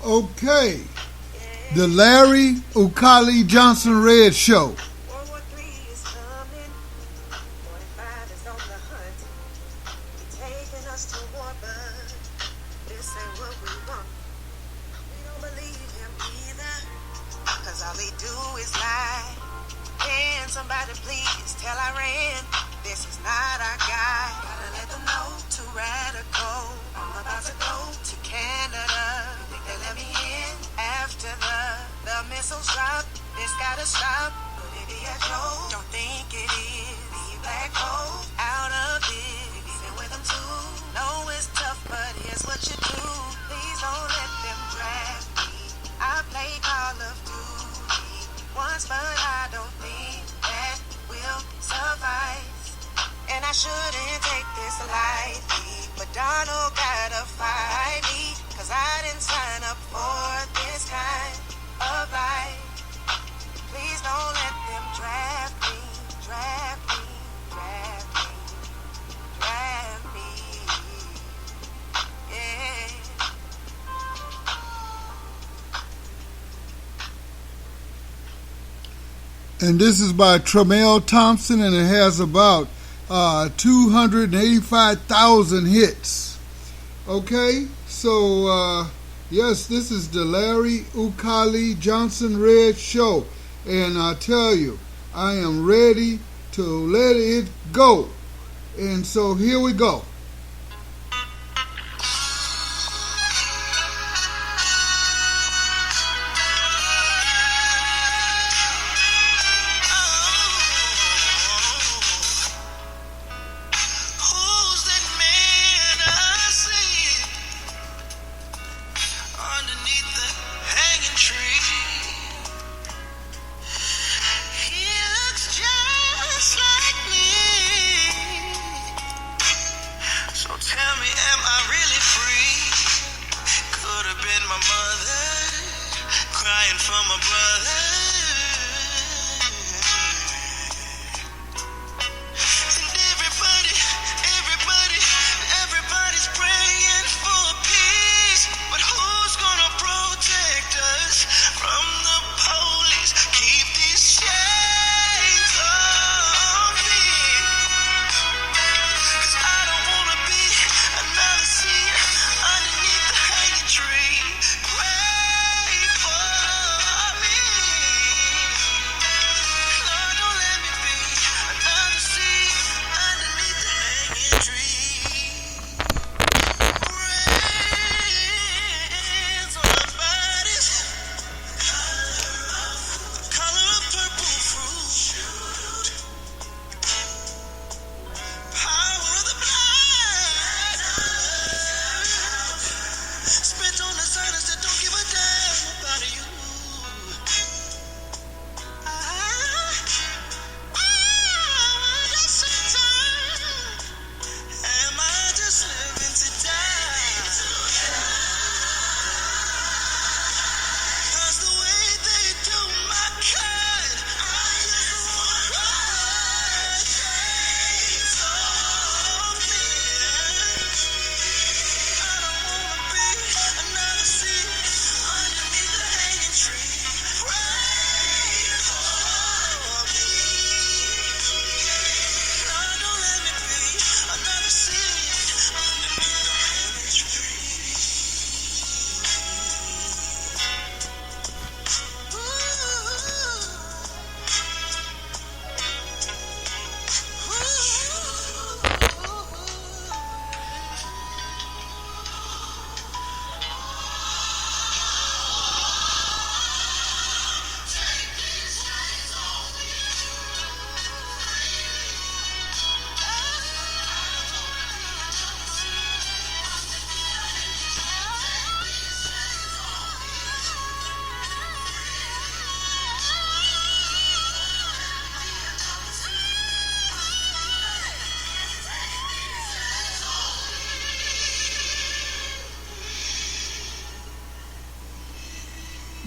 Okay, the Larry Ukali Johnson Red Show. World War III is coming. 45 is on the hunt. He's taking us to war, but this ain't what we want. We don't believe him either, cause all he do is lie. Can somebody please tell Iran this is not our guy? Gotta let them know, too radical. I'm about to go to Canada. Think they let me in after the missiles drop. This gotta stop. Could it be a joke? Don't think it is. Be black hole out of it. Even with them too. Know it's tough, but here's what you do. Please don't let them draft me. I play Call of Duty once, but I don't think that will suffice. And I shouldn't take this lightly, but Donald gotta fight me, cause I didn't sign up for this kind of life. Please don't let them draft me, draft me, draft me, draft me. Yeah. And this is by Tremel Thompson, and it has about 285,000 hits. Okay, so yes, this is the Larry Ukali Johnson Red Show, and I tell you, I am ready to let it go. And so here we go.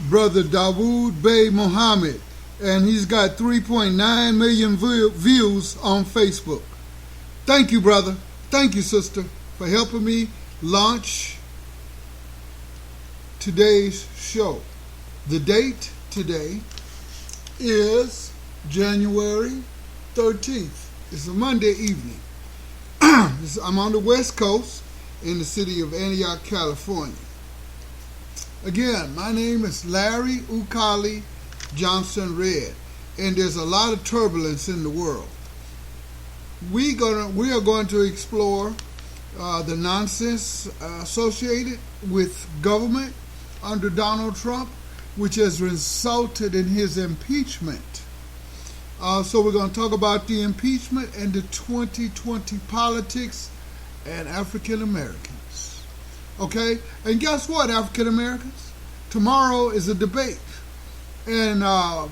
Brother Dawood Bey Muhammad, and he's got 3.9 million views on Facebook. Thank you, brother. Thank you, sister, for helping me launch today's show. The date today is January 13th. It's a Monday evening. I'm on the West Coast in the city of Antioch, California. Again, my name is Larry Ukali Johnson Red, and there's a lot of turbulence in the world. We are going to explore the nonsense associated with government under Donald Trump, which has resulted in his impeachment. So we're going to talk about the impeachment and the 2020 politics and African Americans. Okay? And guess what, African Americans? Tomorrow is a debate. And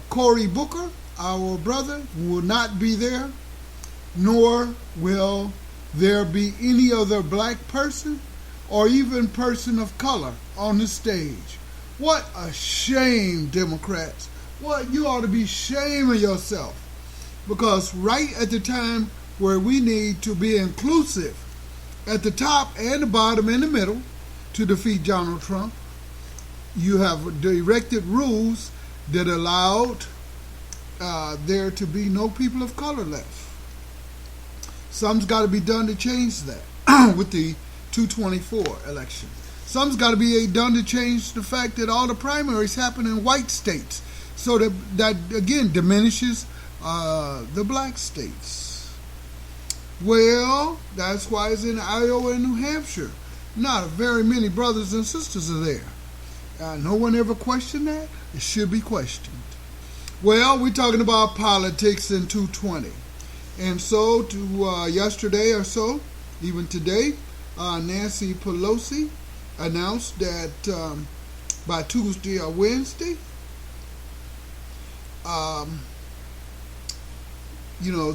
Cory Booker, our brother, will not be there, nor will there be any other black person or even person of color on the stage. What a shame, Democrats. What, you ought to be shaming yourself. Because right at the time where we need to be inclusive, at the top and the bottom and the middle, to defeat Donald Trump, you have directed rules that allowed there to be no people of color left. Something's got to be done to change that with the 224 election. Something's got to be done to change the fact that all the primaries happen in white states. So that again, diminishes the black states. Well, that's why it's in Iowa and New Hampshire. Not very many brothers and sisters are there. No one ever questioned that. It should be questioned. Well, we're talking about politics in 220. And so to yesterday or so, even today, Nancy Pelosi announced that by Tuesday or Wednesday,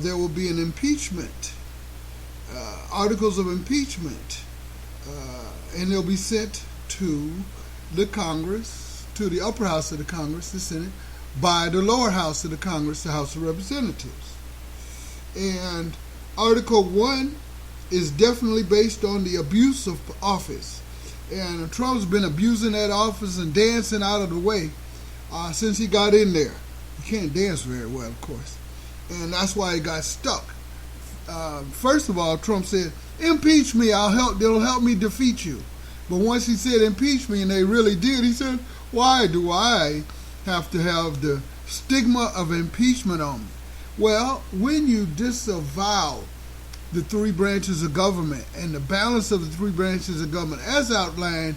there will be an impeachment, articles of impeachment, and they'll be sent to the Congress, to the upper house of the Congress, the Senate, by the lower house of the Congress, the House of Representatives. And Article 1 is definitely based on the abuse of office. And Trump's been abusing that office and dancing out of the way since he got in there. He can't dance very well, of course. And that's why he got stuck. First of all, Trump said, impeach me, it'll help me defeat you. But once he said impeach me, and they really did, he said, why do I have to have the stigma of impeachment on me? Well, when you disavow the three branches of government and the balance of the three branches of government as outlined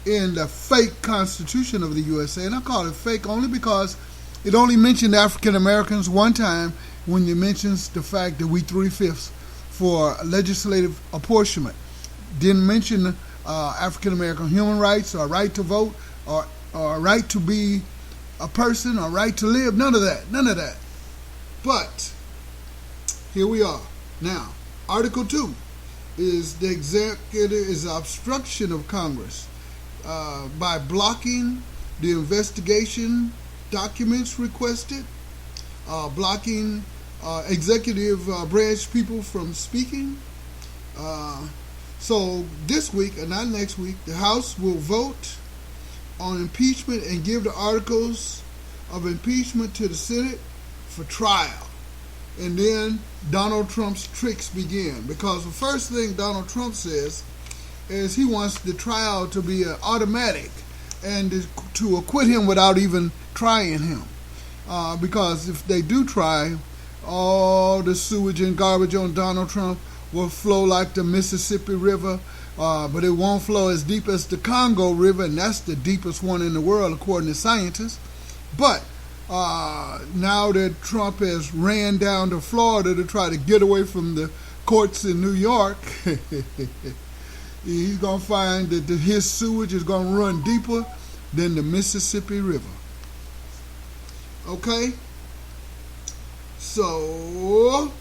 in the fake Constitution of the USA, and I call it fake only because it only mentioned African Americans one time when it mentions the fact that we 3/5 for legislative apportionment. Didn't mention African American human rights or right to vote or right to be a person or right to live. None of that. But here we are. Now, Article 2 is the obstruction of Congress by blocking the investigation documents requested, blocking executive branch people from speaking. So this week, and not next week, the House will vote on impeachment and give the articles of impeachment to the Senate for trial. And then Donald Trump's tricks begin. Because the first thing Donald Trump says is he wants the trial to be automatic and to acquit him without even trying him. Because if they do try, all the sewage and garbage on Donald Trump will flow like the Mississippi River, but it won't flow as deep as the Congo River, and that's the deepest one in the world according to scientists. But now that Trump has ran down to Florida to try to get away from the courts in New York, he's going to find that his sewage is going to run deeper than the Mississippi River. Okay? So,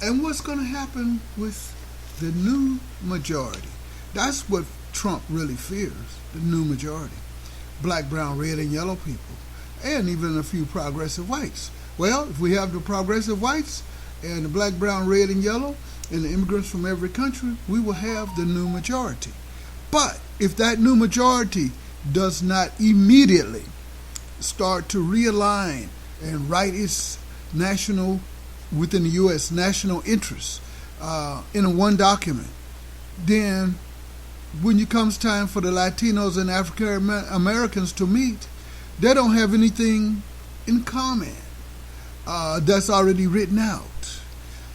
and what's going to happen with the new majority? That's what Trump really fears, the new majority. Black, brown, red, and yellow people. And even a few progressive whites. Well, if we have the progressive whites and the black, brown, red, and yellow, and the immigrants from every country, we will have the new majority. But if that new majority does not immediately start to realign and write its national, within the U.S., national interests in a one document, then when it comes time for the Latinos and African Americans to meet, they don't have anything in common that's already written out.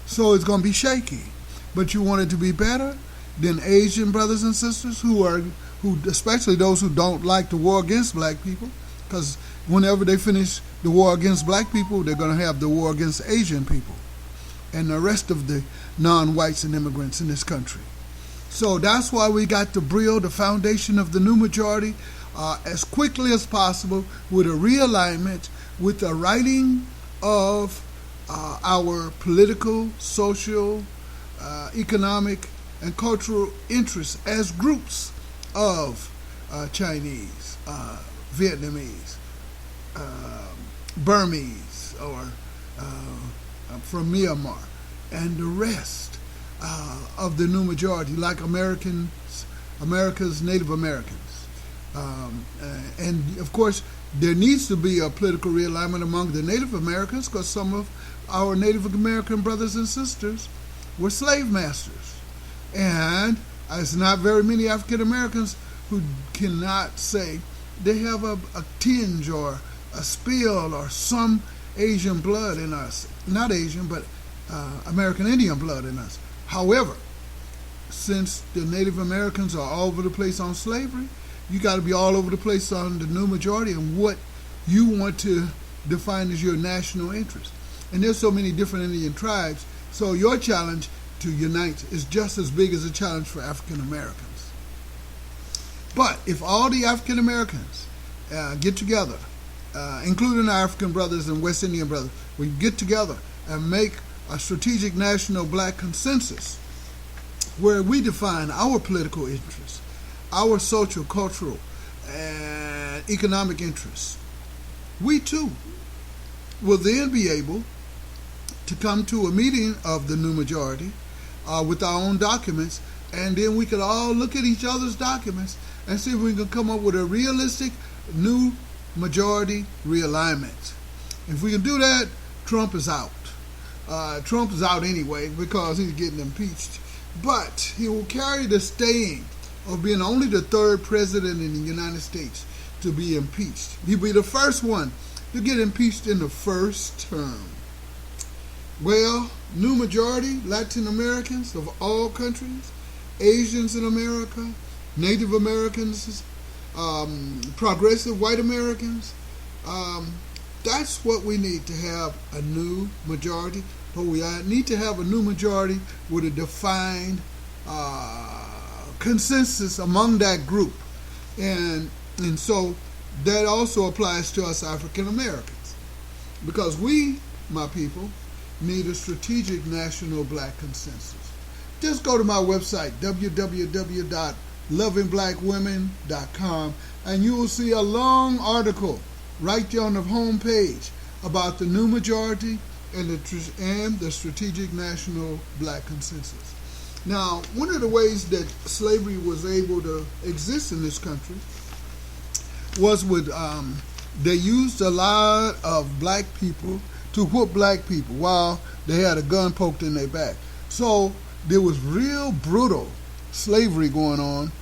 So it's going to be shaky. But you want it to be better than Asian brothers and sisters who especially those who don't like the war against black people, because whenever they finish the war against black people, they're going to have the war against Asian people and the rest of the non-whites and immigrants in this country. So that's why we got to build the foundation of the new majority as quickly as possible with a realignment, with the writing of our political, social, economic, and cultural interests as groups of Chinese, Vietnamese, Burmese, or from Myanmar, and the rest of the new majority, like America's Native Americans. And of course, there needs to be a political realignment among the Native Americans, because some of our Native American brothers and sisters were slave masters. And there's not very many African Americans who cannot say they have a tinge or a spill or some Asian blood in us. Not Asian, but American Indian blood in us. However, since the Native Americans are all over the place on slavery, you got to be all over the place on the new majority and what you want to define as your national interest. And there's so many different Indian tribes, so your challenge to unite is just as big as a challenge for African Americans. But if all the African Americans get together, including our African brothers and West Indian brothers, we get together and make a strategic national black consensus where we define our political interests, our social, cultural, and economic interests, we too will then be able to come to a meeting of the new majority with our own documents, and then we could all look at each other's documents and see if we can come up with a realistic new majority realignment. If we can do that, Trump is out. Trump is out anyway because he's getting impeached. But he will carry the stain of being only the third president in the United States to be impeached. He'll be the first one to get impeached in the first term. Well, new majority, Latin Americans of all countries, Asians in America, Native Americans, progressive white Americans, that's what we need to have a new majority. But we need to have a new majority with a defined consensus among that group. And so that also applies to us African Americans. Because we, my people, need a strategic national black consensus. Just go to my website, www.lovingblackwomen.com, and you will see a long article right there on the home page about the new majority and the strategic national black consensus. Now, one of the ways that slavery was able to exist in this country was with they used a lot of black people to whoop black people while they had a gun poked in their back. So there was real brutal slavery going on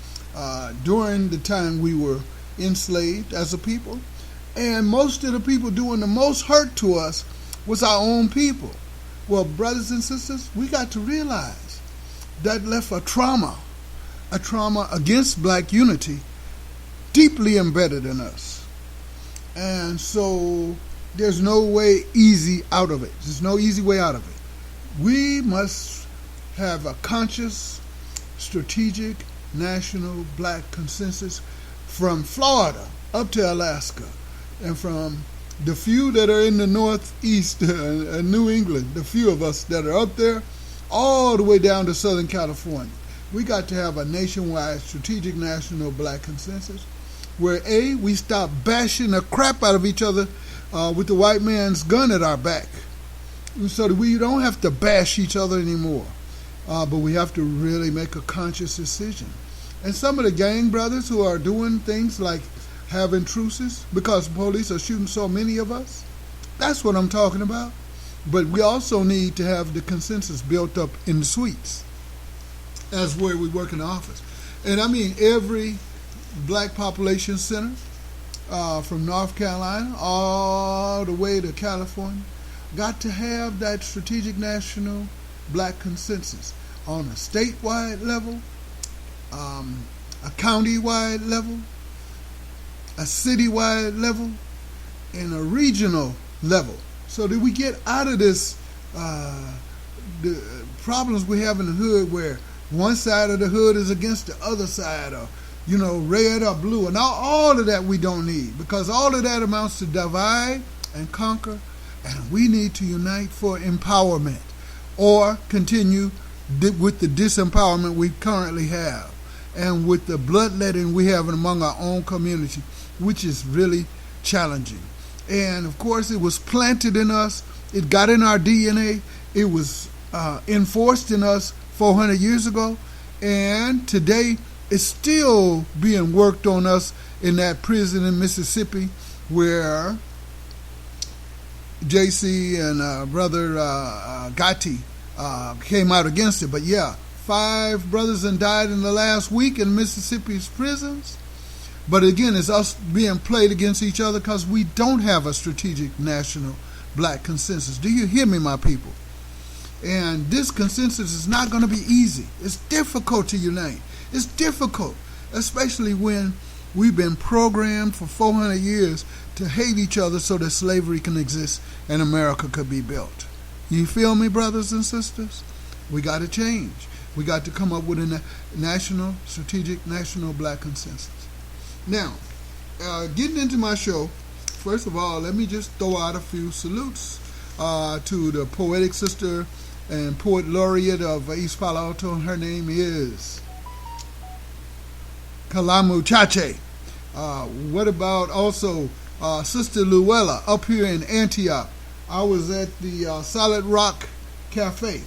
during the time we were enslaved as a people. And most of the people doing the most hurt to us was our own people. Well, brothers and sisters, we got to realize that left a trauma against black unity deeply embedded in us. And so there's no way easy out of it. There's no easy way out of it. We must have a conscious, strategic, national black consensus from Florida up to Alaska, and from the few that are in the Northeast and New England, the few of us that are up there, all the way down to Southern California. We got to have a nationwide strategic national black consensus where we stop bashing the crap out of each other with the white man's gun at our back, so that we don't have to bash each other anymore. But we have to really make a conscious decision And some of the gang brothers who are doing things like having truces because police are shooting so many of us. That's what I'm talking about. But we also need to have the consensus built up in the suites as where we work in the office. And I mean every black population center from North Carolina all the way to California got to have that strategic national black consensus on a statewide level, a county-wide level, a city-wide level, and a regional level, so that we get out of this the problems we have in the hood where one side of the hood is against the other side, or red or blue, and all of that we don't need, because all of that amounts to divide and conquer, and we need to unite for empowerment or continue with the disempowerment we currently have and with the bloodletting we have among our own community, which is really challenging. And of course, it was planted in us. It got in our DNA. It was enforced in us 400 years ago. And today, it's still being worked on us in that prison in Mississippi where JC and Brother Gotti came out against it. But yeah, 5 brothers and died in the last week in Mississippi's prisons. But again, it's us being played against each other because we don't have a strategic national black consensus. Do you hear me, my people? And this consensus is not going to be easy. It's difficult to unite. It's difficult, especially when we've been programmed for 400 years to hate each other so that slavery can exist and America could be built. You feel me, brothers and sisters? We got to change. We got to come up with a national, strategic, national black consensus. Now, getting into my show, first of all, let me just throw out a few salutes to the poetic sister and poet laureate of East Palo Alto. Her name is Kalamu Chache. What about also Sister Luella up here in Antioch? I was at the Solid Rock Cafe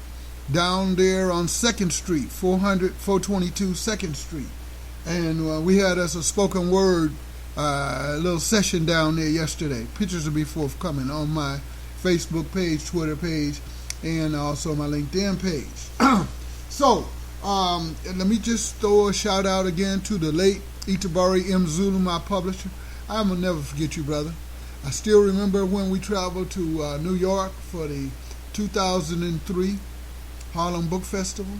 down there on 2nd Street, 422 2nd Street. And we had us a spoken word little session down there yesterday. Pictures will be forthcoming on my Facebook page, Twitter page, and also my LinkedIn page. So, let me just throw a shout out again to the late Itabari M. Zulu, my publisher. I will never forget you, brother. I still remember when we traveled to New York for the 2003 Harlem Book Festival.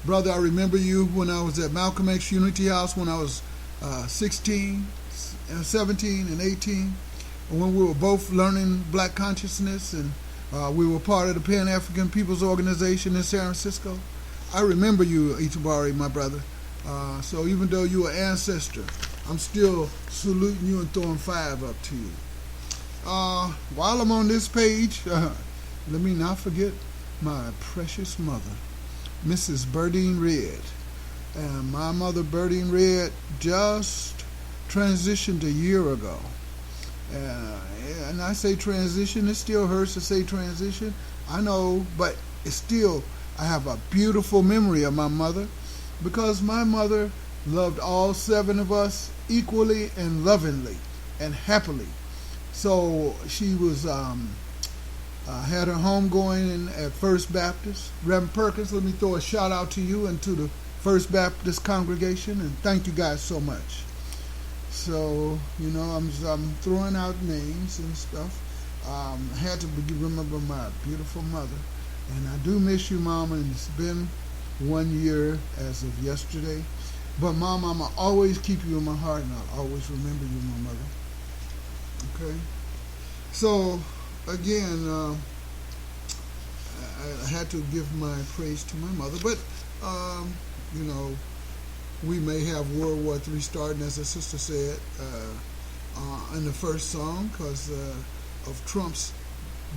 Brother, I remember you when I was at Malcolm X Unity House when I was 16, 17, and 18, when we were both learning black consciousness, and we were part of the Pan-African People's Organization in San Francisco. I remember you, Itabari, my brother. So even though you are ancestor, I'm still saluting you and throwing 5 up to you. While I'm on this page, let me not forget my precious mother, Mrs. Burdine Red. And my mother, Burdine Red, just transitioned a year ago. And I say transition, it still hurts to say transition. I know, but it's still, I have a beautiful memory of my mother, because my mother loved all 7 of us equally and lovingly and happily. So she was had her home going at First Baptist. Reverend Perkins, let me throw a shout out to you and to the First Baptist congregation, and thank you guys so much. So, I'm throwing out names and stuff. I had to remember my beautiful mother, and I do miss you, Mama, and it's been 1 year as of yesterday. But Mom, I'm going to always keep you in my heart, and I'll always remember you, my mother. Okay? So, again, I had to give my praise to my mother. But, we may have World War III starting, as the sister said, in the first song, because of Trump's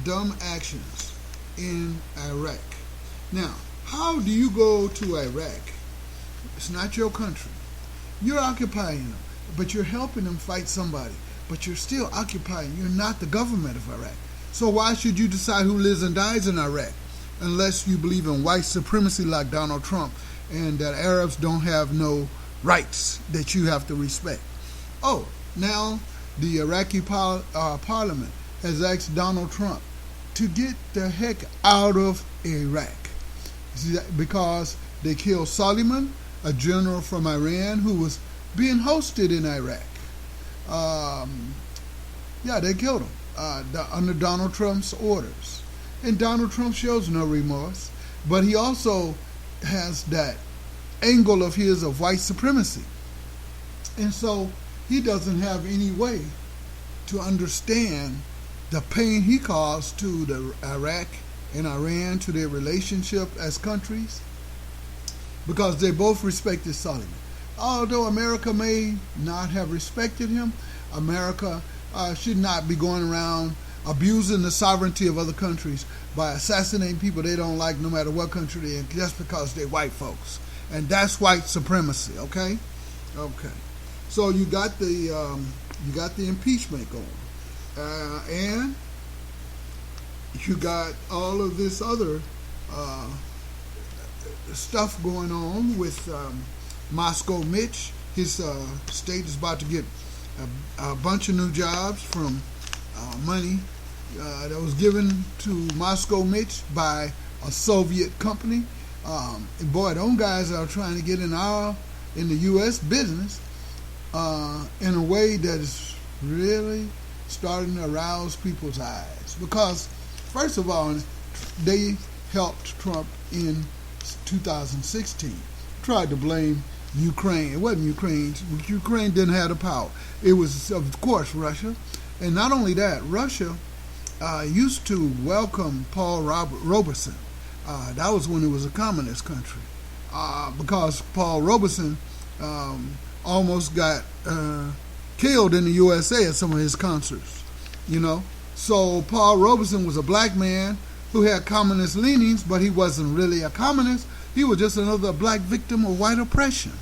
dumb actions in Iraq. Now, how do you go to Iraq? It's not your country. You're occupying them, but you're helping them fight somebody. But you're still occupying. You're not the government of Iraq. So why should you decide who lives and dies in Iraq unless you believe in white supremacy like Donald Trump and that Arabs don't have no rights that you have to respect. Oh, now the Iraqi parliament has asked Donald Trump to get the heck out of Iraq because they killed Suleiman, a general from Iran who was being hosted in Iraq. Yeah, they killed him under Donald Trump's orders. And Donald Trump shows no remorse, but he also has that angle of his of white supremacy. And so he doesn't have any way to understand the pain he caused to the Iraq and Iran, to their relationship as countries, because they both respected Suleiman. Although America may not have respected him, America should not be going around abusing the sovereignty of other countries by assassinating people they don't like, no matter what country they're in, just because they're white folks. And that's white supremacy. Okay. So you got the impeachment going, and you got all of this other stuff going on with Moscow Mitch. His state is about to get a bunch of new jobs from money that was given to Moscow Mitch by a Soviet company. And boy, those guys are trying to get in the U.S. business in a way that is really starting to arouse people's eyes. Because, first of all, they helped Trump in 2016. Tried to blame Ukraine. It wasn't Ukraine. Ukraine didn't have the power. It was, of course, Russia. And not only that, Russia used to welcome Paul Robeson. That was when it was a communist country. Because Paul Robeson almost got killed in the USA at some of his concerts. So Paul Robeson was a black man who had communist leanings, but he wasn't really a communist. He was just another black victim of white oppression.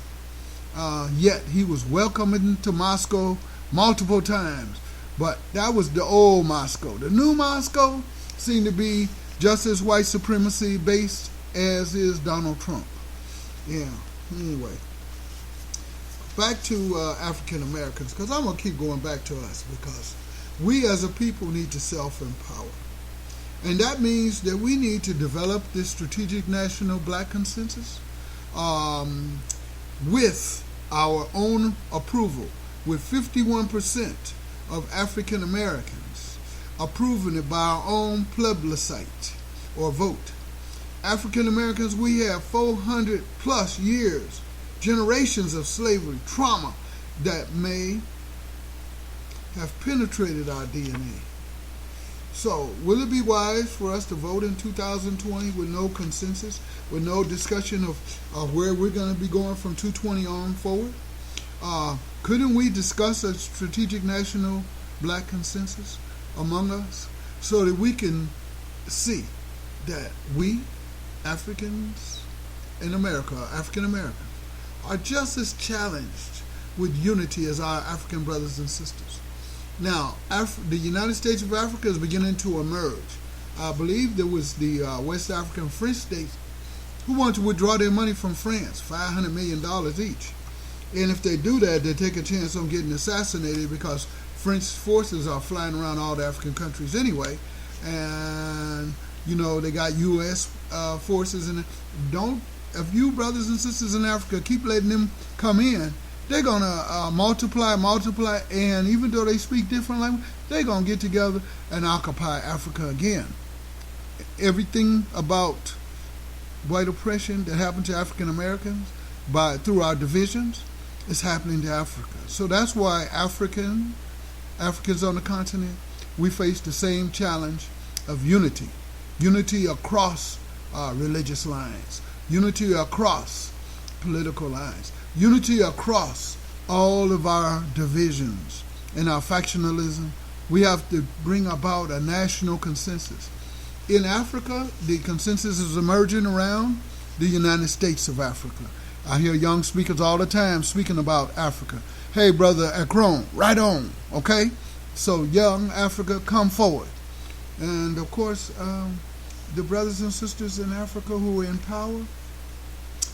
Yet he was welcomed into Moscow multiple times. But that was the old Moscow. The new Moscow seemed to be just as white supremacy based as is Donald Trump. Yeah, anyway. Back to African Americans, because I'm going to keep going back to us, because we as a people need to self-empower. And that means that we need to develop this strategic national black consensus with our own approval, with 51% of African Americans approving it by our own plebiscite or vote. African Americans, we have 400 plus years, generations of slavery, trauma that may have penetrated our DNA. So, will it be wise for us to vote in 2020 with no consensus, with no discussion of where we're going to be going from 2020 on forward? Couldn't we discuss a strategic national black consensus among us so that we can see that we, Africans in America, African Americans, are just as challenged with unity as our African brothers and sisters? Now, the United States of Africa is beginning to emerge. I believe there was the West African French states who want to withdraw their money from France, $500 million each. And if they do that, they take a chance on getting assassinated, because French forces are flying around all the African countries anyway. And, they got U.S. forces in it. If you brothers and sisters in Africa keep letting them come in, they're going to multiply, and even though they speak different language, they're going to get together and occupy Africa again. Everything about white oppression that happened to African Americans through our divisions is happening to Africa. So that's why Africans on the continent, we face the same challenge of unity across religious lines, unity across political lines, unity across all of our divisions and our factionalism. We have to bring about a national consensus. In Africa, the consensus is emerging around the United States of Africa. I hear young speakers all the time speaking about Africa. Hey, brother Akron, right on, okay? So, young Africa, come forward. And, of course, the brothers and sisters in Africa who are in power,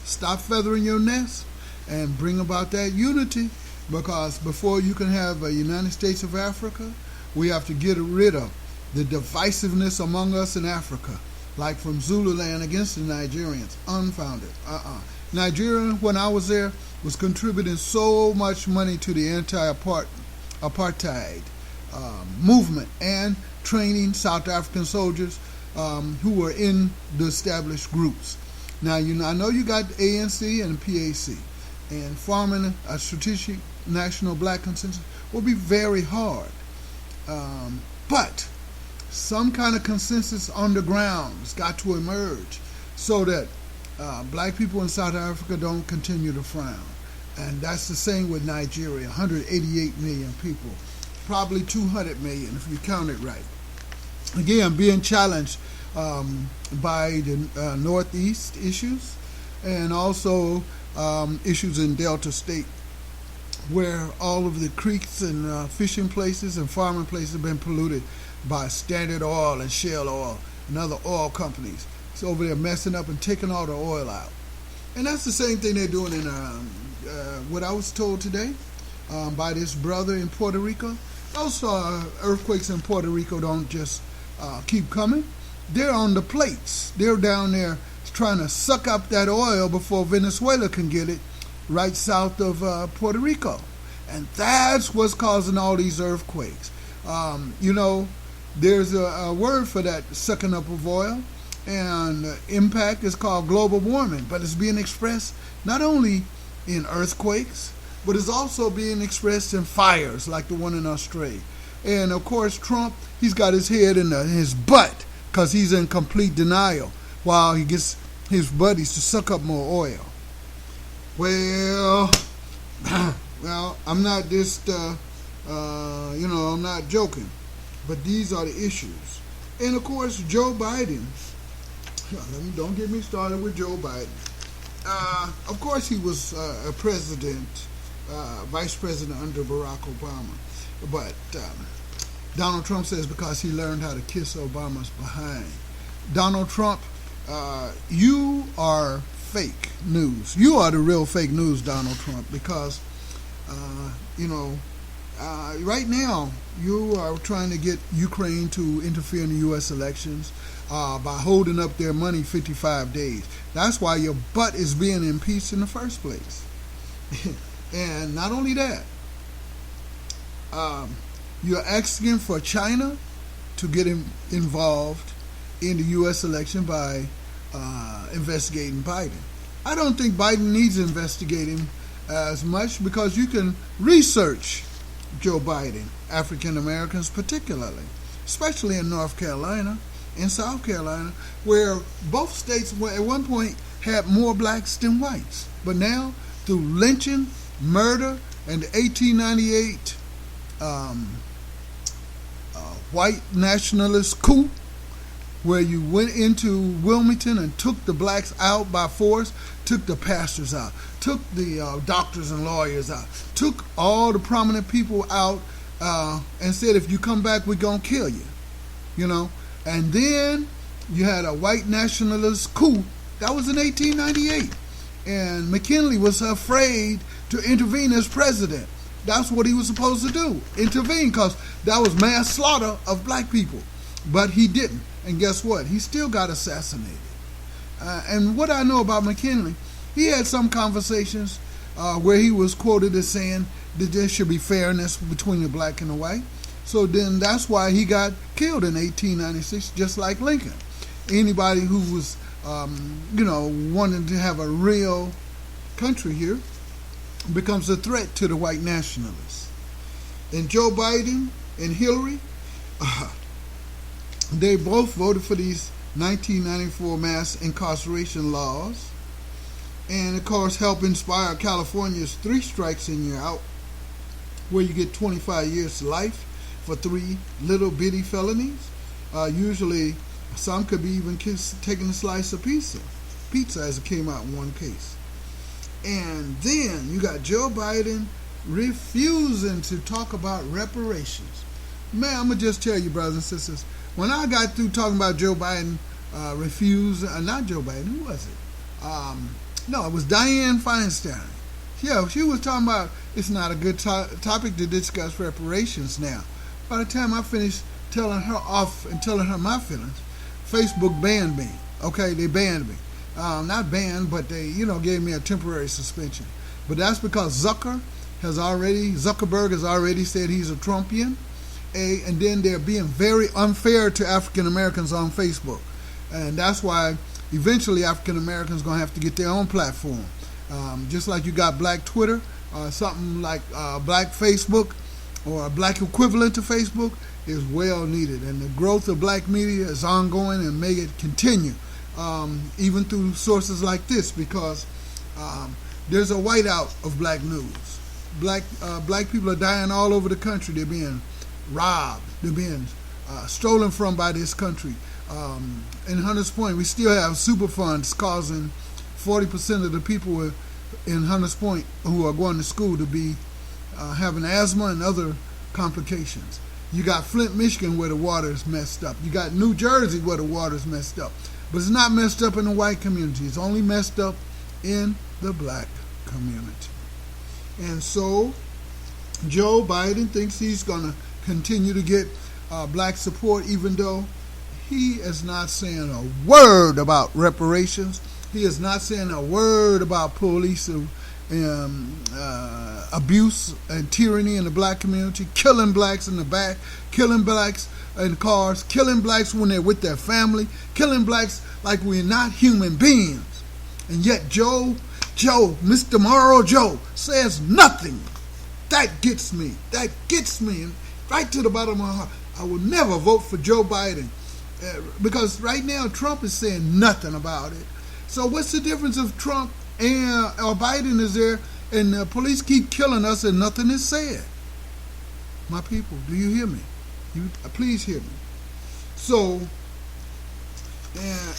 Stop feathering your nest and bring about that unity, because before you can have a United States of Africa, we have to get rid of the divisiveness among us in Africa, like from Zululand against the Nigerians, unfounded. Nigeria, when I was there, was contributing so much money to the anti-apartheid movement and training South African soldiers who were in the established groups. Now, I know you got ANC and PAC, and forming a strategic national black consensus will be very hard. But some kind of consensus on the ground has got to emerge so that black people in South Africa don't continue to frown. And that's the same with Nigeria, 188 million people, probably 200 million if you count it right. Again, being challenged by the Northeast issues, and also issues in Delta State, where all of the creeks and fishing places and farming places have been polluted by Standard Oil and Shell Oil and other oil companies. It's over there messing up and taking all the oil out. And that's the same thing they're doing in what I was told today by this brother in Puerto Rico. Those earthquakes in Puerto Rico don't just keep coming. They're on the plates. They're down there trying to suck up that oil before Venezuela can get it, right south of Puerto Rico. And that's what's causing all these earthquakes. There's a word for that sucking up of oil, and impact is called global warming, but it's being expressed not only in earthquakes, but it's also being expressed in fires like the one in Australia. And of course, Trump, he's got his head in his butt because he's in complete denial while he gets his buddies to suck up more oil. Well, I'm not just, I'm not joking, but these are the issues. And of course, Joe Biden. Don't get me started with Joe Biden. Of course, he was a vice president under Barack Obama. But Donald Trump says because he learned how to kiss Obama's behind. Donald Trump, you are fake news. You are the real fake news, Donald Trump, because, right now you are trying to get Ukraine to interfere in the U.S. elections by holding up their money 55 days. That's why your butt is being impeached in the first place. And not only that, you're asking for China to get involved in the U.S. election by investigating Biden. I don't think Biden needs investigating as much, because you can research Joe Biden, African Americans particularly, especially in North Carolina and South Carolina, where both states at one point had more blacks than whites. But now, through lynching, murder, and the 1898 white nationalist coup, where you went into Wilmington and took the blacks out by force, took the pastors out, took the doctors and lawyers out, took all the prominent people out, and said, if you come back, we're going to kill you. And then you had a white nationalist coup. That was in 1898. And McKinley was afraid to intervene as president. That's what he was supposed to do, intervene, because that was mass slaughter of black people. But he didn't. And guess what? He still got assassinated. And what I know about McKinley, he had some conversations where he was quoted as saying that there should be fairness between the black and the white. So then that's why he got killed in 1896, just like Lincoln. Anybody who was, wanting to have a real country here becomes a threat to the white nationalists. And Joe Biden and Hillary, they both voted for these 1994 mass incarceration laws, and of course helped inspire California's 3 strikes and you're out, where you get 25 years to life for 3 little bitty felonies. Usually some could be even taking a slice of pizza as it came out in one case. And then you got Joe Biden refusing to talk about reparations. Man, I'm going to just tell you, brothers and sisters, when I got through talking about Joe Biden, not Joe Biden, who was it? No, it was Dianne Feinstein. Yeah, she was talking about it's not a good topic to discuss reparations now. By the time I finished telling her off and telling her my feelings, Facebook banned me. Okay, they banned me. Not banned, but they, gave me a temporary suspension. But that's because Zuckerberg has already said he's a Trumpian. And then they're being very unfair to African Americans on Facebook. And that's why eventually African Americans are going to have to get their own platform. Just like you got Black Twitter, or something like Black Facebook, or a Black equivalent to Facebook is well needed. And the growth of Black media is ongoing and may it continue, even through sources like this, because there's a whiteout of Black news. Black people are dying all over the country. They're being robbed. They're being stolen from by this country. In Hunters Point, we still have super funds causing 40% of the people in Hunters Point who are going to school to be having asthma and other complications. You got Flint, Michigan, where the water is messed up. You got New Jersey, where the water is messed up. But it's not messed up in the white community. It's only messed up in the Black community. And so Joe Biden thinks he's going to continue to get Black support, even though he is not saying a word about reparations. He is not saying a word about police abuse and tyranny in the Black community, killing Blacks in the back, killing Blacks in cars, killing Blacks when they're with their family, killing Blacks like we're not human beings. And yet Mr. Morrow Joe says nothing. That gets me. That gets me right to the bottom of my heart. I will never vote for Joe Biden because right now Trump is saying nothing about it. So what's the difference if Trump or Biden is there and the police keep killing us and nothing is said? My people, do you hear me? Please hear me. So,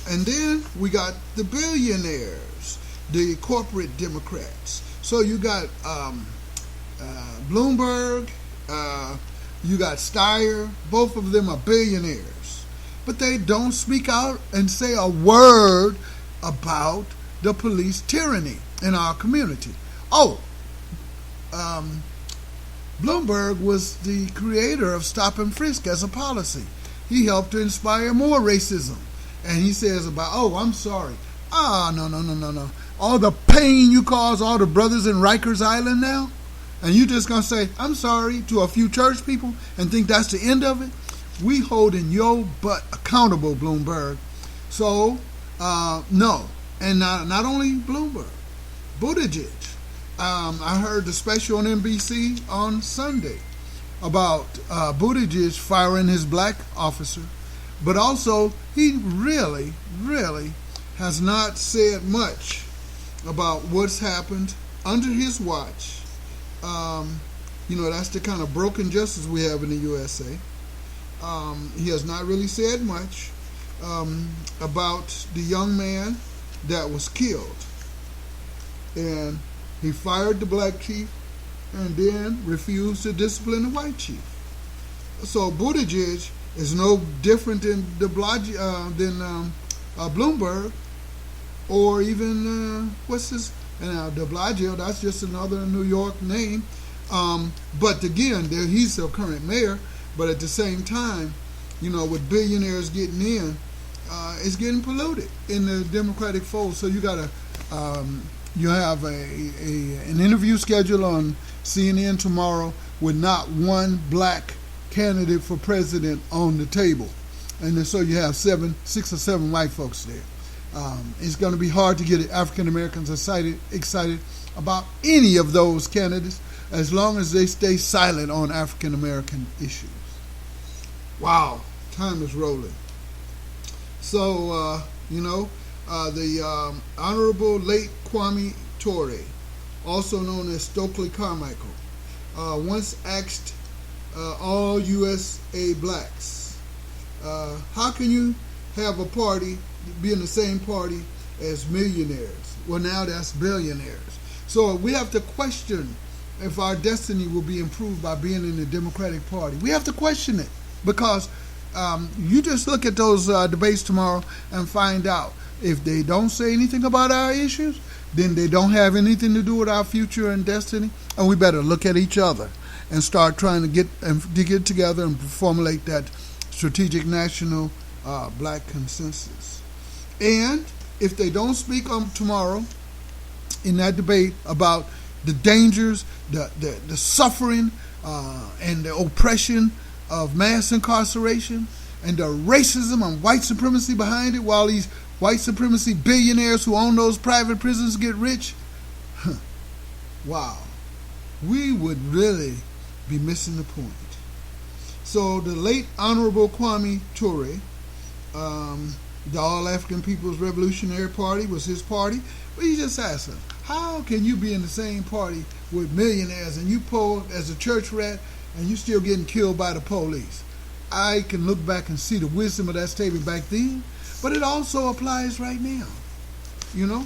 and then we got the billionaires, the corporate Democrats. So you got Bloomberg, you got Steyer. Both of them are billionaires. But they don't speak out and say a word about the police tyranny in our community. Bloomberg was the creator of stop and frisk as a policy. He helped to inspire more racism. And he says about, I'm sorry. No. All the pain you cause all the brothers in Rikers Island now, and you just going to say, I'm sorry to a few church people and think that's the end of it? We holding your butt accountable, Bloomberg. So, no. And not only Bloomberg, Buttigieg. I heard the special on NBC on Sunday about Buttigieg firing his Black officer. But also, he really, really has not said much about what's happened under his watch. That's the kind of broken justice we have in the USA. He has not really said much about the young man that was killed. And he fired the Black chief and then refused to discipline the white chief. So Buttigieg is no different than Bloomberg, or even de Blasio. That's just another New York name. But again, he's the current mayor. But at the same time, with billionaires getting in, it's getting polluted in the Democratic fold. So you got you have an interview scheduled on CNN tomorrow with not one Black candidate for president on the table, and so you have 6 or 7 white folks there. It's going to be hard to get African Americans excited about any of those candidates as long as they stay silent on African American issues. Wow, time is rolling. So the Honorable late Kwame Ture, also known as Stokely Carmichael, once asked all USA Blacks, how can you have a party, be in the same party as millionaires? Well, now that's billionaires. So we have to question if our destiny will be improved by being in the Democratic Party. We have to question it because you just look at those debates tomorrow and find out If they don't say anything about our issues, then they don't have anything to do with our future and destiny. And we better look at each other and start trying to get together and formulate that strategic national black consensus. And if they don't speak tomorrow in that debate about the dangers, the suffering, and the oppression of mass incarceration and the racism and white supremacy behind it, while these white supremacy billionaires who own those private prisons get rich, wow, we would really be missing the point. So the late Honorable Kwame Ture, the All African People's Revolutionary Party was his party. But he just asked him, how can you be in the same party with millionaires and you poor as a church rat and you still getting killed by the police? I can look back and see the wisdom of that statement back then, but it also applies right now. You know?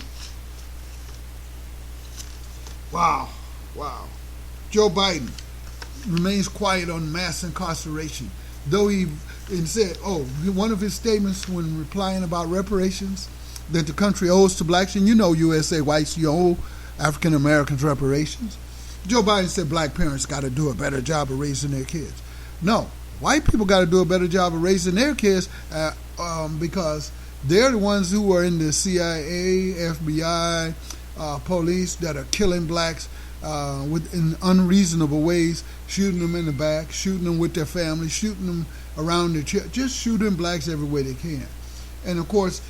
Wow. Joe Biden remains quiet on mass incarceration, though he said, one of his statements when replying about reparations that the country owes to blacks, and you know USA whites, you owe African Americans reparations. Joe Biden said black parents got to do a better job of raising their kids. No, white people got to do a better job of raising their kids because they're the ones who are in the CIA, FBI, police that are killing blacks in unreasonable ways, shooting them in the back, shooting them with their family, shooting them around their church, just shooting blacks every way they can. And of course,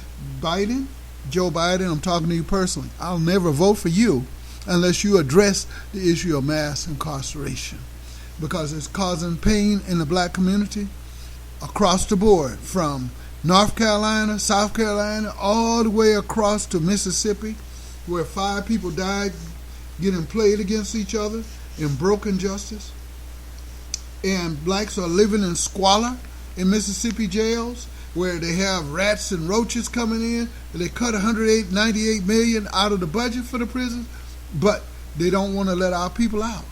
Joe Biden, I'm talking to you personally, I'll never vote for you unless you address the issue of mass incarceration, because it's causing pain in the black community across the board, from North Carolina, South Carolina, all the way across to Mississippi, where 5 people died getting played against each other in broken justice. And blacks are living in squalor in Mississippi jails, where they have rats and roaches coming in. They cut $198 million out of the budget for the prisons, but they don't want to let our people out.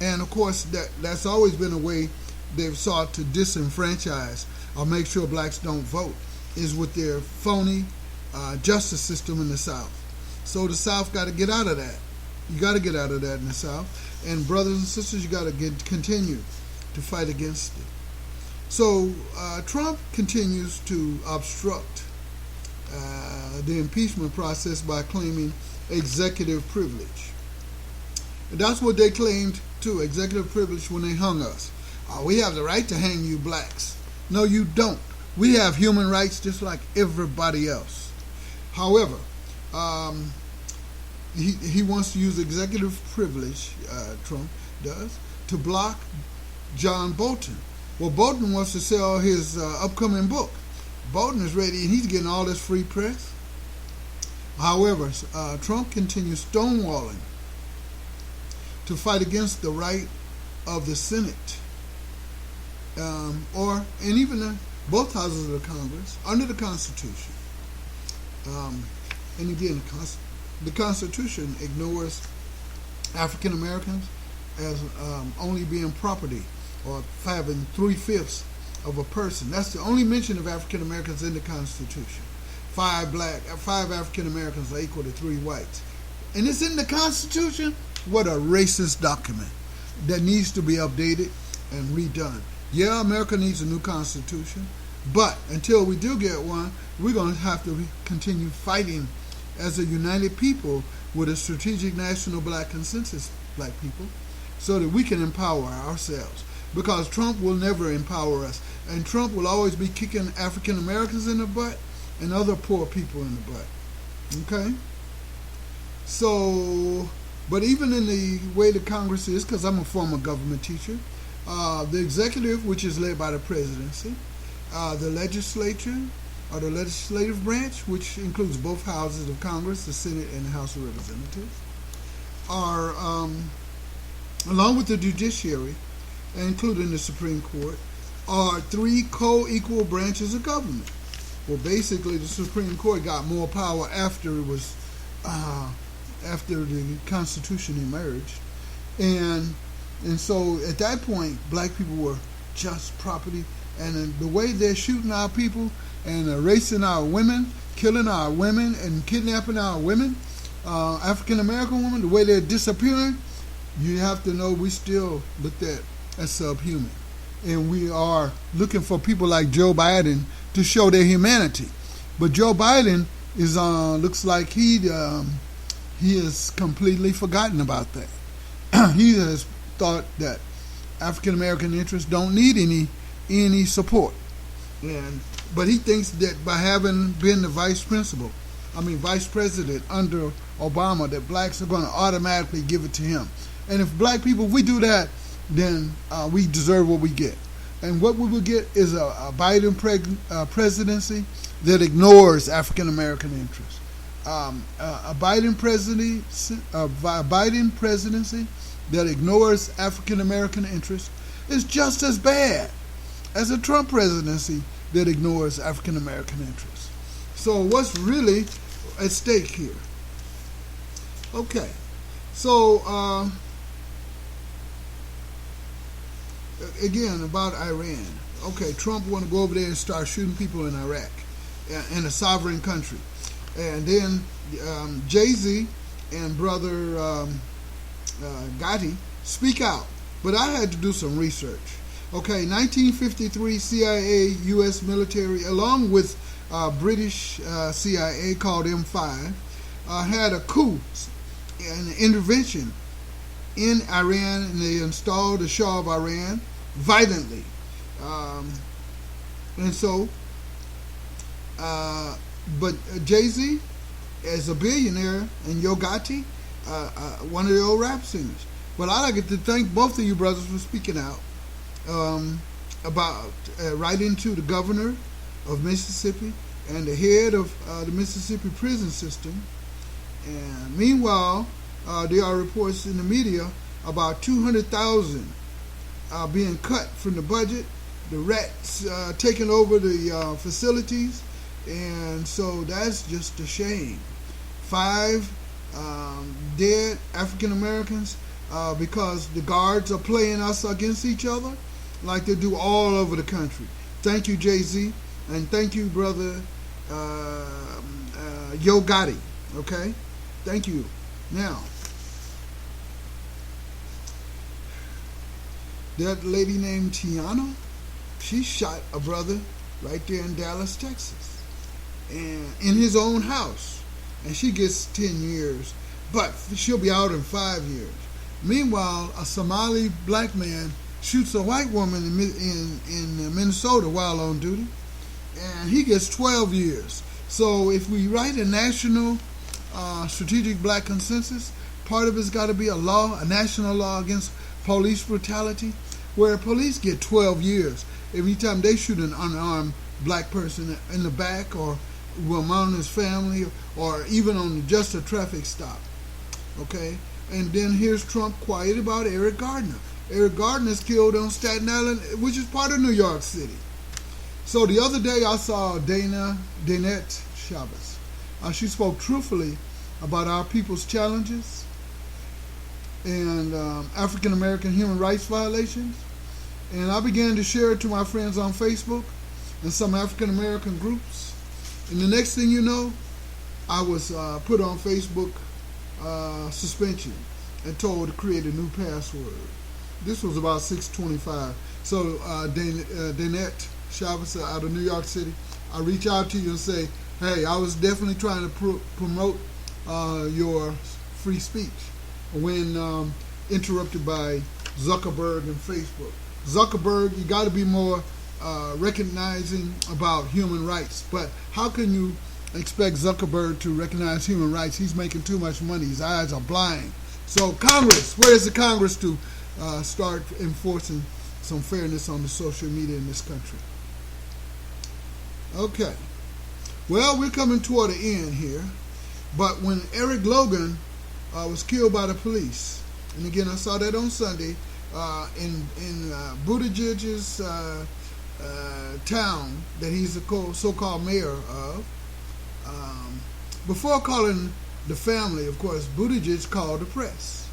And of course, that's always been a way they've sought to disenfranchise or make sure blacks don't vote, is with their phony justice system in the South. So the South got to get out of that. You got to get out of that in the South. And brothers and sisters, you got to continue to fight against it. So Trump continues to obstruct the impeachment process by claiming executive privilege. And that's what they claimed too, executive privilege, when they hung us. We have the right to hang you blacks. No, you don't. We have human rights just like everybody else. However, he wants to use executive privilege, Trump does, to block John Bolton. Well, Bolton wants to sell his upcoming book. Bolton is ready, and he's getting all this free press. However, Trump continues stonewalling to fight against the right of the Senate, and even both houses of the Congress under the Constitution. And again, the Constitution ignores African Americans as only being property, or having 3/5 of a person. That's the only mention of African Americans in the Constitution. 5 African Americans are equal to 3 whites. And it's in the Constitution? What a racist document that needs to be updated and redone. Yeah, America needs a new Constitution, but until we do get one, we're going to have to continue fighting as a united people with a strategic national black consensus, black people, so that we can empower ourselves. Because Trump will never empower us, and Trump will always be kicking African Americans in the butt and other poor people in the butt. Okay? So, but even in the way the Congress is, because I'm a former government teacher, the executive, which is led by the presidency, the legislature, or the legislative branch, which includes both houses of Congress, the Senate and the House of Representatives, are, along with the judiciary, including the Supreme Court, are 3 co-equal branches of government. Well, basically, the Supreme Court got more power after it was, after the Constitution emerged, and so at that point, black people were just property, and the way they're shooting our people and erasing our women, killing our women and kidnapping our women, African American women, the way they're disappearing, you have to know we still looked at as subhuman. And we are looking for people like Joe Biden to show their humanity. But Joe Biden is looks like he has completely forgotten about that. He has thought that African American interests don't need any support. But he thinks that by having been the vice president under Obama, that blacks are going to automatically give it to him. And if black people, if we do that, then we deserve what we get. And what we will get is a Biden presidency that ignores African American interests. A Biden presidency that ignores African American interests is just as bad as a Trump presidency that ignores African American interests. So what's really at stake here? Okay, so again about Iran. Okay, Trump want to go over there and start shooting people in Iraq, in a sovereign country, and then Jay-Z and brother Gotti speak out. But I had to do some research. Okay, 1953 CIA U.S. military, along with British CIA called M5, had a coup, an intervention in Iran, and they installed the Shah of Iran violently. But Jay-Z, as a billionaire, and Yo Gotti, one of the old rap singers. But I'd like to thank both of you brothers for speaking out about writing to the governor of Mississippi and the head of the Mississippi prison system. And meanwhile, there are reports in the media about 200,000 being cut from the budget, the rats taking over the facilities, and so that's just a shame. 5 dead African Americans because the guards are playing us against each other like they do all over the country. Thank you, Jay-Z, and thank you, brother Yo Gotti. Okay, thank you. Now, that lady named Tiana, she shot a brother right there in Dallas, Texas, and in his own house, and she gets 10 years, but she'll be out in 5 years. Meanwhile, a Somali black man shoots a white woman in Minnesota while on duty, and he gets 12 years. So if we write a national strategic black consensus, part of it's got to be a law, a national law against police brutality, where police get 12 years every time they shoot an unarmed black person in the back or among his family, or even on just a traffic stop. Okay? And then here's Trump quiet about Eric Gardner. Eric Gardner is killed on Staten Island, which is part of New York City. So the other day I saw Danette Chavez. She spoke truthfully about our people's challenges and African American human rights violations. And I began to share it to my friends on Facebook and some African American groups. And the next thing you know, I was put on Facebook suspension and told to create a new password. This was about 6:25. So Danette Chavez out of New York City, I reach out to you and say, hey, I was definitely trying to promote your free speech when interrupted by Zuckerberg and Facebook. Zuckerberg, you got to be more recognizing about human rights. But how can you expect Zuckerberg to recognize human rights? He's making too much money. His eyes are blind. So Congress, where is the Congress to start enforcing some fairness on the social media in this country? Okay. Well, we're coming toward the end here. But when Eric Logan was killed by the police, and again I saw that on Sunday in Buttigieg's town that he's the so-called mayor of. Before calling the family, of course, Buttigieg called the press.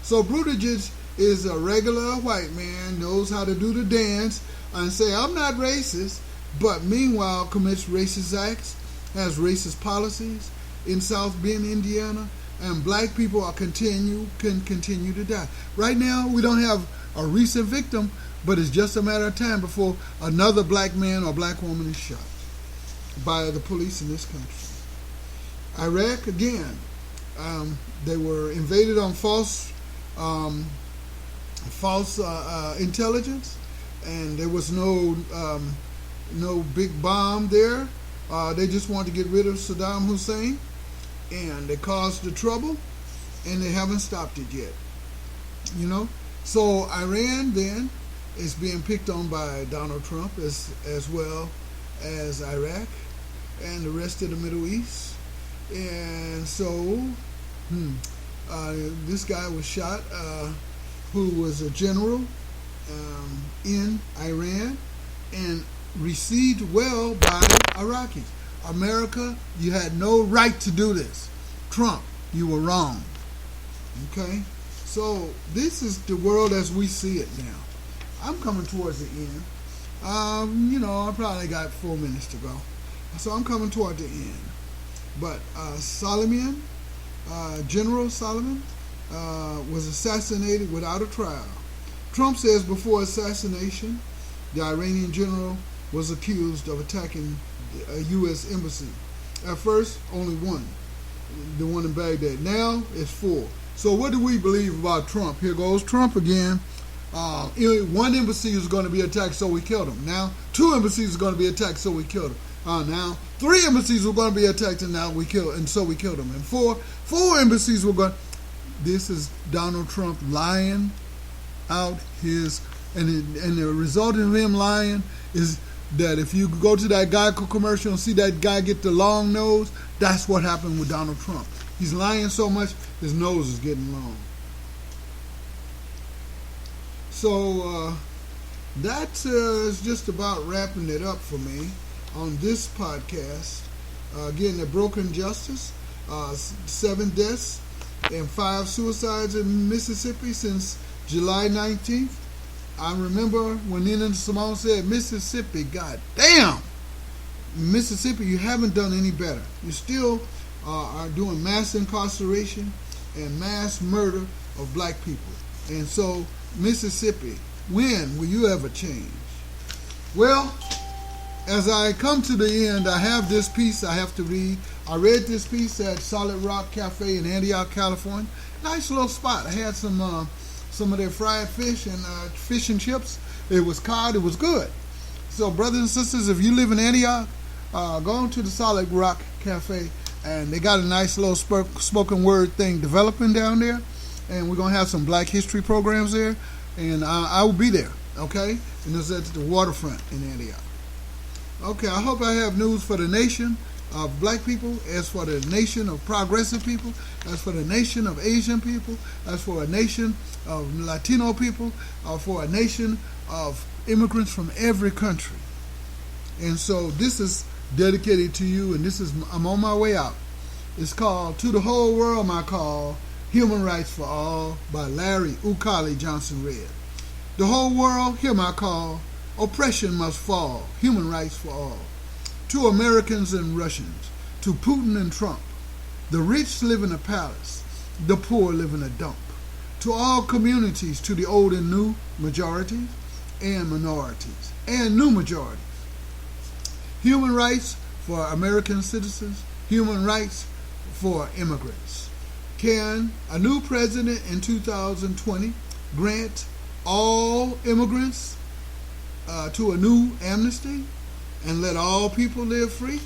So Buttigieg is a regular white man, knows how to do the dance and say, I'm not racist, but meanwhile commits racist acts has racist policies in South Bend, Indiana, and black people can continue to die. Right now, we don't have a recent victim, but it's just a matter of time before another black man or black woman is shot by the police in this country. Iraq, again, they were invaded on false intelligence, and there was no big bomb there. They just wanted to get rid of Saddam Hussein, and they caused the trouble, and they haven't stopped it yet. So Iran then is being picked on by Donald Trump as well as Iraq and the rest of the Middle East. And so this guy was shot who was a general in Iran and received well by Iraqis. America, you had no right to do this. Trump, you were wrong. Okay? So this is the world as we see it now. I'm coming towards the end. I probably got 4 minutes to go. So I'm coming toward the end. But General Soleimani, was assassinated without a trial. Trump says before assassination, the Iranian general was accused of attacking a U.S. embassy. At first, only one, the one in Baghdad. Now, it's 4. So what do we believe about Trump? Here goes Trump again. One embassy is going to be attacked, so we killed him. Now, 2 embassies are going to be attacked, so we killed him. Now, 3 embassies were going to be attacked, and so we killed him. And 4 embassies were going. This is Donald Trump lying out his, and the result of him lying is that if you go to that Geico commercial and see that guy get the long nose, that's what happened with Donald Trump. He's lying so much, his nose is getting long. So that is just about wrapping it up for me on this podcast. Again, the broken justice, 7 deaths and 5 suicides in Mississippi since July 19th. I remember when Nina Simone said, Mississippi, God damn! Mississippi, you haven't done any better. You still are doing mass incarceration and mass murder of black people. And so, Mississippi, when will you ever change? Well, as I come to the end, I have this piece I have to read. I read this piece at Solid Rock Cafe in Antioch, California. Nice little spot. I had some of their fried fish and fish and chips. It was cod. It was good. So, brothers and sisters, if you live in Antioch, go on to the Solid Rock Cafe, and they got a nice little spoken word thing developing down there, and we're going to have some Black History programs there, and I will be there, okay? And it's at the waterfront in Antioch. Okay, I hope I have news for the nation of black people, as for the nation of progressive people, as for the nation of Asian people, as for a nation of Latino people, for a nation of immigrants from every country. And so this is dedicated to you, and I'm on my way out. It's called To the Whole World My Call, Human Rights for All by Larry Ukali Johnson Red. The whole world, hear my call. Oppression must fall, human rights for all. To Americans and Russians, to Putin and Trump, the rich live in a palace, the poor live in a dump. To all communities, to the old and new majorities and minorities and new majorities. Human rights for American citizens, human rights for immigrants. Can a new president in 2020 grant all immigrants to a new amnesty and let all people live free?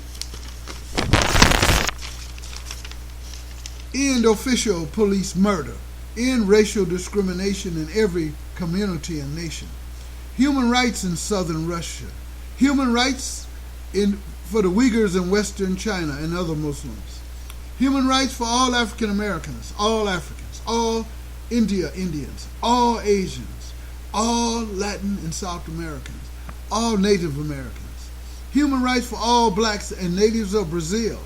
End official police murder. End racial discrimination in every community and nation. Human rights in southern Russia. Human rights for the Uyghurs in western China and other Muslims. Human rights for all African Americans, all Africans, all Indians, all Asians, all Latin and South Americans, all Native Americans. Human rights for all blacks and natives of Brazil,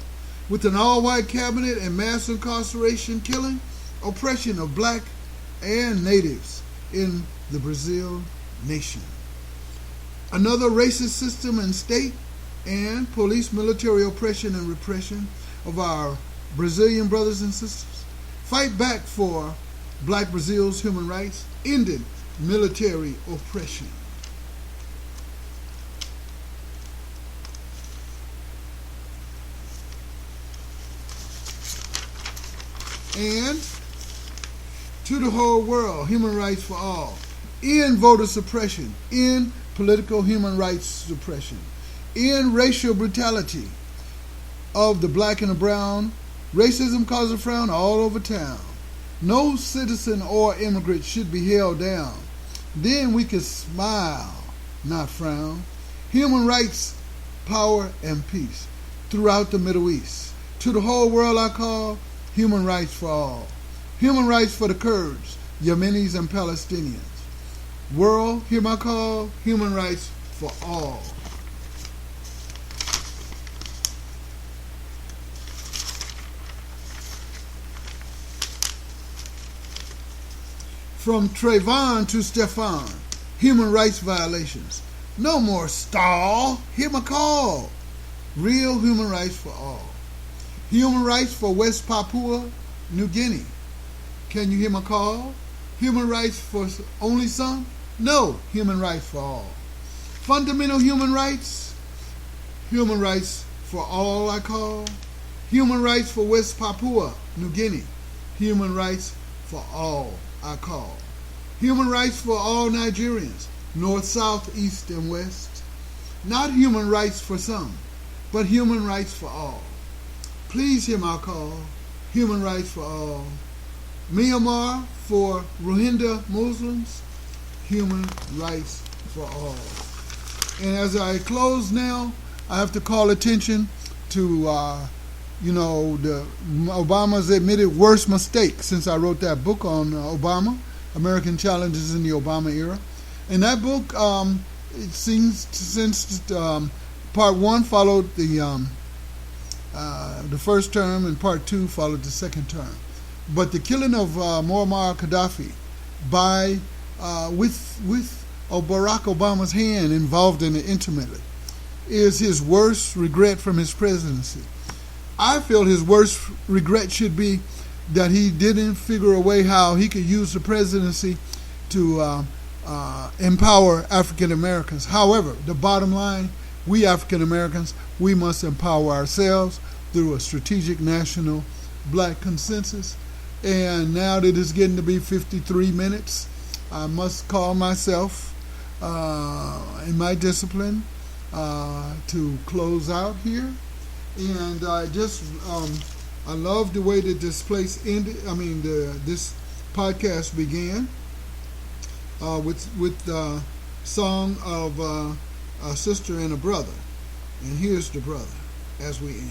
with an all-white cabinet and mass incarceration, killing, oppression of black and natives in the Brazil nation. Another racist system and state and police military oppression and repression of our Brazilian brothers and sisters. Fight back for Black Brazil's human rights, ending military oppression. And to the whole world, human rights for all. End voter suppression. End political human rights suppression. End racial brutality of the black and the brown. Racism causes a frown all over town. No citizen or immigrant should be held down. Then we can smile, not frown. Human rights, power, and peace throughout the Middle East. To the whole world I call human rights for all. Human rights for the Kurds, Yemenis, and Palestinians. World, hear my call, human rights for all. From Trayvon to Stefan, human rights violations. No more stall, hear my call. Real human rights for all. Human rights for West Papua New Guinea. Can you hear my call? Human rights for only some? No, human rights for all. Fundamental human rights for all I call. Human rights for West Papua New Guinea. Human rights for all I call. Human rights for all Nigerians, north, south, east, and west. Not human rights for some, but human rights for all. Please hear my call. Human rights for all. Myanmar for Rohingya Muslims. Human rights for all. And as I close now, I have to call attention to, the Obama's admitted worst mistake since I wrote that book on Obama, American Challenges in the Obama Era. And that book, it seems since part one followed the first term, and part two followed the second term. But the killing of Muammar Gaddafi with Barack Obama's hand involved in it intimately is his worst regret from his presidency. I feel his worst regret should be that he didn't figure a way how he could use the presidency to empower African Americans. However, the bottom line, we African Americans, we must empower ourselves through a strategic national black consensus. And now that it's getting to be 53 minutes, I must call myself in my discipline to close out here. And I love the way that this place ended. This podcast began with the song of a sister and a brother. And here's the brother as we end.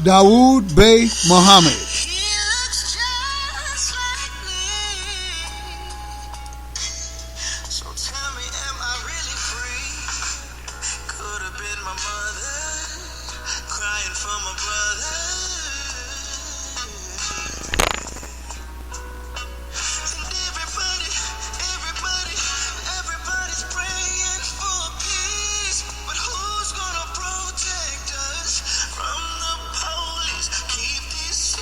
Dawood Bey Muhammad. From the police, keep these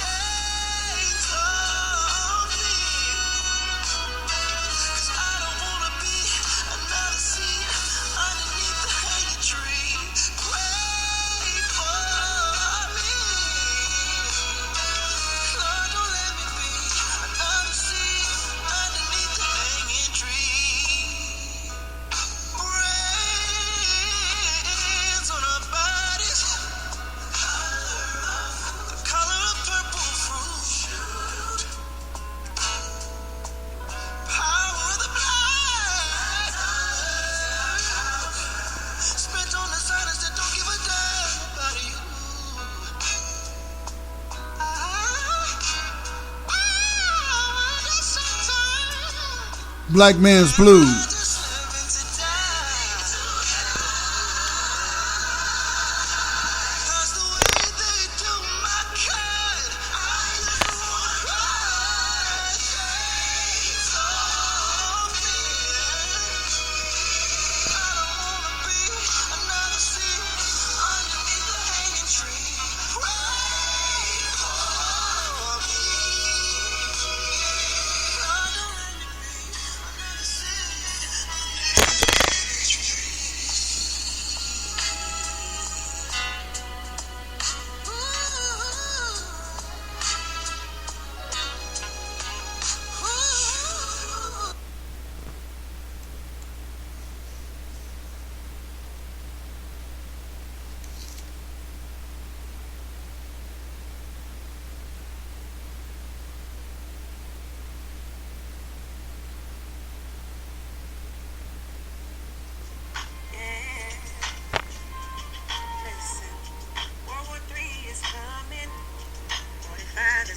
Black Man's Blues.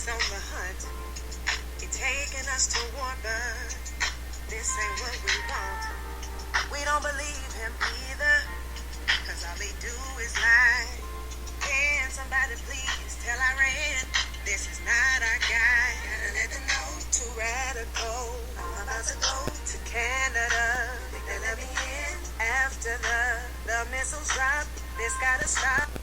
On the hunt, you're taking us to war, but this ain't what we want. We don't believe him either, cause all he do is lie. Can somebody please tell Iran this is not our guy? Gotta let them know, too radical. I'm about to go to Canada. Think they let me in after the missiles drop. This gotta stop.